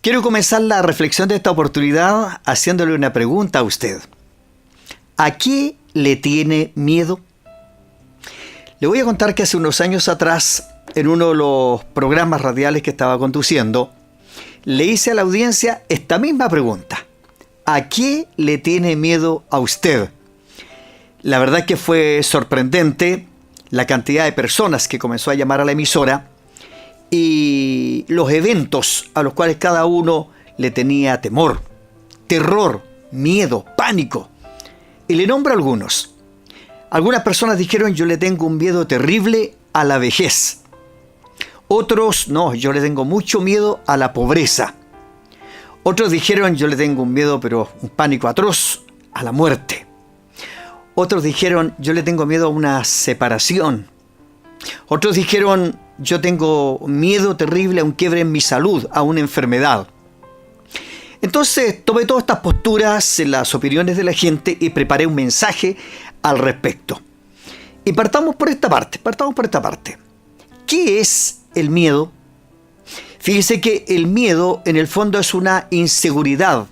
Quiero comenzar la reflexión de esta oportunidad haciéndole una pregunta a usted. ¿A qué le tiene miedo? Le voy a contar que hace unos años atrás, en uno de los programas radiales que estaba conduciendo, le hice a la audiencia esta misma pregunta. ¿A qué le tiene miedo a usted? La verdad que fue sorprendente la cantidad de personas que comenzó a llamar a la emisora y los eventos a los cuales cada uno le tenía temor, terror, miedo, pánico. Y le nombro algunos. Algunas personas dijeron: yo le tengo un miedo terrible a la vejez. Otros: no, yo le tengo mucho miedo a la pobreza. Otros dijeron: yo le tengo un miedo, pero un pánico atroz, a la muerte. Otros dijeron: yo le tengo miedo a una separación. Otros dijeron: yo tengo miedo terrible a un quiebre en mi salud, a una enfermedad. Entonces tomé todas estas posturas, las opiniones de la gente y preparé un mensaje al respecto. Y partamos por esta parte. ¿Qué es el miedo? Fíjese que el miedo en el fondo es una inseguridad.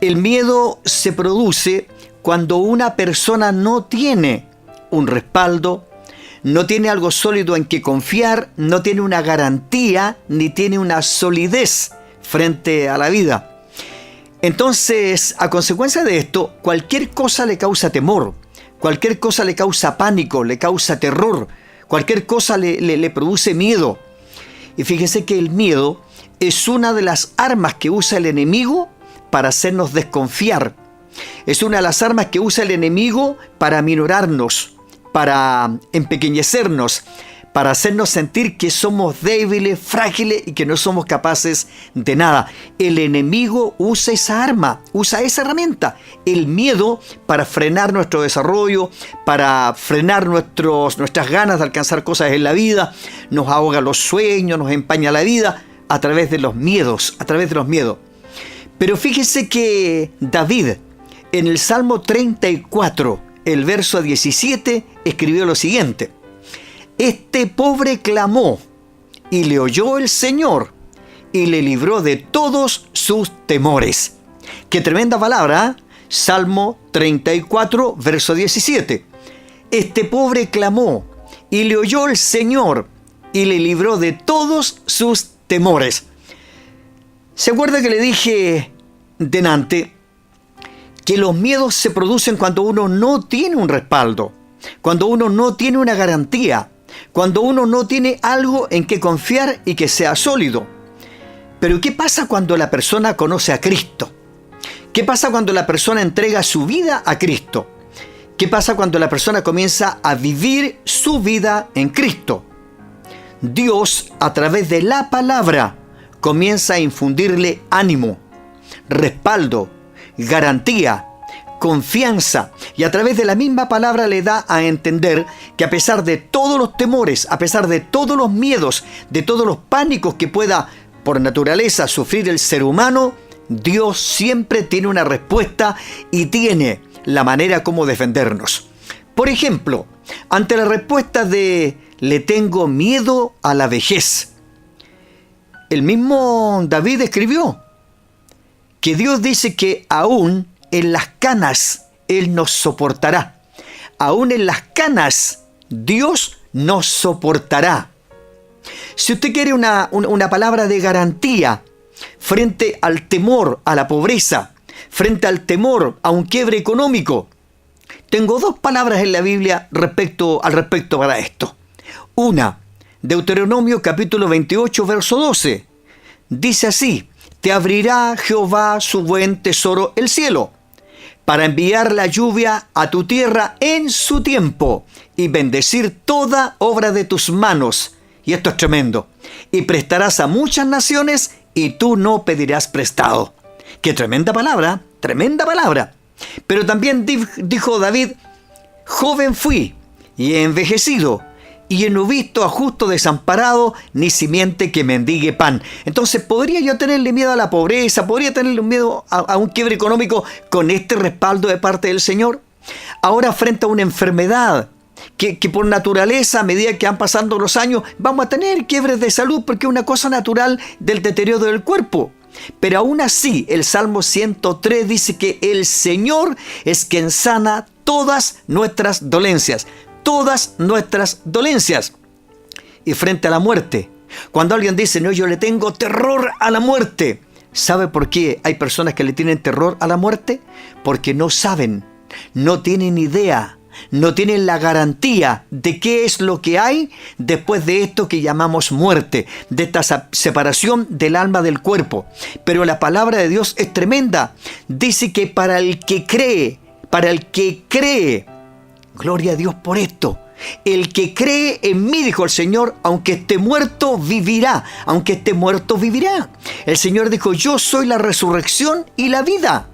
El miedo se produce cuando una persona no tiene un respaldo, no tiene algo sólido en que confiar, no tiene una garantía, ni tiene una solidez frente a la vida. Entonces, a consecuencia de esto, cualquier cosa le causa temor, cualquier cosa le causa pánico, le causa terror, cualquier cosa le produce miedo. Y fíjese que el miedo es una de las armas que usa el enemigo para hacernos desconfiar. Es una de las armas que usa el enemigo para aminorarnos, para empequeñecernos, para hacernos sentir que somos débiles, frágiles y que no somos capaces de nada. El enemigo usa esa arma, usa esa herramienta, el miedo, para frenar nuestro desarrollo, para frenar nuestras ganas de alcanzar cosas en la vida. Nos ahoga los sueños, nos empaña la vida a través de los miedos, Pero fíjese que David, en el Salmo 34, el verso 17, escribió lo siguiente: este pobre clamó, y le oyó el Señor, y le libró de todos sus temores. ¡Qué tremenda palabra! ¿Eh? Salmo 34, verso 17. Este pobre clamó, y le oyó el Señor, y le libró de todos sus temores. ¿Se acuerda que le dije delante que los miedos se producen cuando uno no tiene un respaldo, cuando uno no tiene una garantía, cuando uno no tiene algo en que confiar y que sea sólido? Pero ¿qué pasa cuando la persona conoce a Cristo? ¿Qué pasa cuando la persona entrega su vida a Cristo? ¿Qué pasa cuando la persona comienza a vivir su vida en Cristo? Dios, a través de la palabra, comienza a infundirle ánimo, respaldo, garantía, confianza, y a través de la misma palabra le da a entender que a pesar de todos los temores, a pesar de todos los miedos, de todos los pánicos que pueda por naturaleza sufrir el ser humano, Dios siempre tiene una respuesta y tiene la manera como defendernos. Por ejemplo, ante la respuesta de le tengo miedo a la vejez, el mismo David escribió que Dios dice que aún en las canas Él nos soportará. Aún en las canas Dios nos soportará. Si usted quiere una palabra de garantía frente al temor a la pobreza, frente al temor a un quiebre económico, tengo dos palabras en la Biblia al respecto para esto. Una, Deuteronomio capítulo 28, verso 12. Dice así: te abrirá Jehová su buen tesoro, el cielo, para enviar la lluvia a tu tierra en su tiempo y bendecir toda obra de tus manos. Y esto es tremendo. Y prestarás a muchas naciones y tú no pedirás prestado. ¡Qué tremenda palabra! ¡Tremenda palabra! Pero también dijo David: joven fui y he envejecido, y no he visto a justo desamparado, ni simiente que mendigue pan. Entonces, ¿podría yo tenerle miedo a la pobreza? ¿Podría tenerle miedo a un quiebre económico con este respaldo de parte del Señor? Ahora, frente a una enfermedad que por naturaleza, a medida que van pasando los años, vamos a tener quiebres de salud, porque es una cosa natural del deterioro del cuerpo. Pero aún así, el Salmo 103 dice que el Señor es quien sana todas nuestras dolencias. Todas nuestras dolencias. Y frente a la muerte, cuando alguien dice, no, yo le tengo terror a la muerte. ¿Sabe por qué hay personas que le tienen terror a la muerte? Porque no saben, no tienen idea, no tienen la garantía de qué es lo que hay después de esto que llamamos muerte, de esta separación del alma del cuerpo. Pero la palabra de Dios es tremenda. Dice que para el que cree, gloria a Dios por esto. El que cree en mí, dijo el Señor, aunque esté muerto, vivirá. Aunque esté muerto, vivirá. El Señor dijo, yo soy la resurrección y la vida.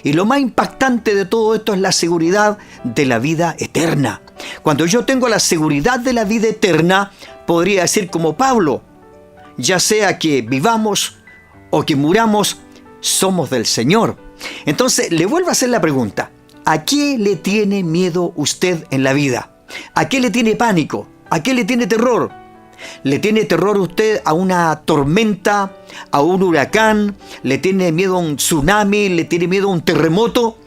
Y lo más impactante de todo esto es la seguridad de la vida eterna. Cuando yo tengo la seguridad de la vida eterna, podría decir como Pablo, ya sea que vivamos o que muramos, somos del Señor. Entonces, le vuelvo a hacer la pregunta. ¿A qué le tiene miedo usted en la vida? ¿A qué le tiene pánico? ¿A qué le tiene terror? ¿Le tiene terror usted a una tormenta, a un huracán? ¿Le tiene miedo a un tsunami? ¿Le tiene miedo a un terremoto?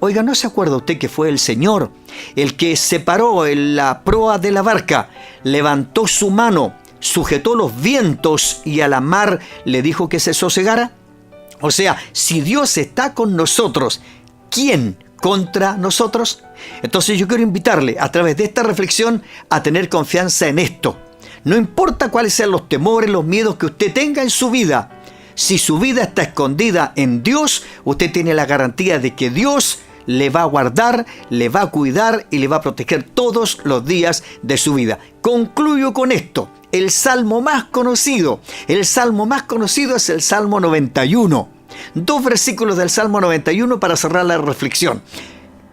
Oiga, ¿no se acuerda usted que fue el Señor el que se paró en la proa de la barca, levantó su mano, sujetó los vientos y a la mar le dijo que se sosegara? O sea, si Dios está con nosotros, ¿quién contra nosotros? Entonces yo quiero invitarle a través de esta reflexión a tener confianza en esto. No importa cuáles sean los temores, los miedos que usted tenga en su vida. Si su vida está escondida en Dios, usted tiene la garantía de que Dios le va a guardar, le va a cuidar y le va a proteger todos los días de su vida. Concluyo con esto. El salmo más conocido es el Salmo 91. 2 versículos del Salmo 91 para cerrar la reflexión.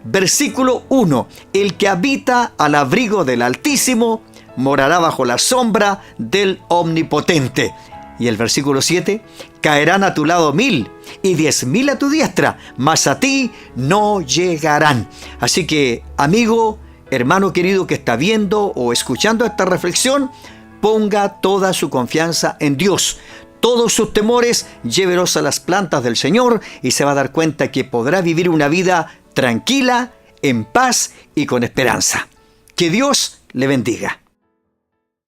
Versículo 1. El que habita al abrigo del Altísimo morará bajo la sombra del Omnipotente. Y el versículo 7. Caerán a tu lado 1000 y 10.000 a tu diestra, mas a ti no llegarán. Así que, amigo, hermano querido que está viendo o escuchando esta reflexión, ponga toda su confianza en Dios. Todos sus temores, llévelos a las plantas del Señor y se va a dar cuenta que podrá vivir una vida tranquila, en paz y con esperanza. Que Dios le bendiga.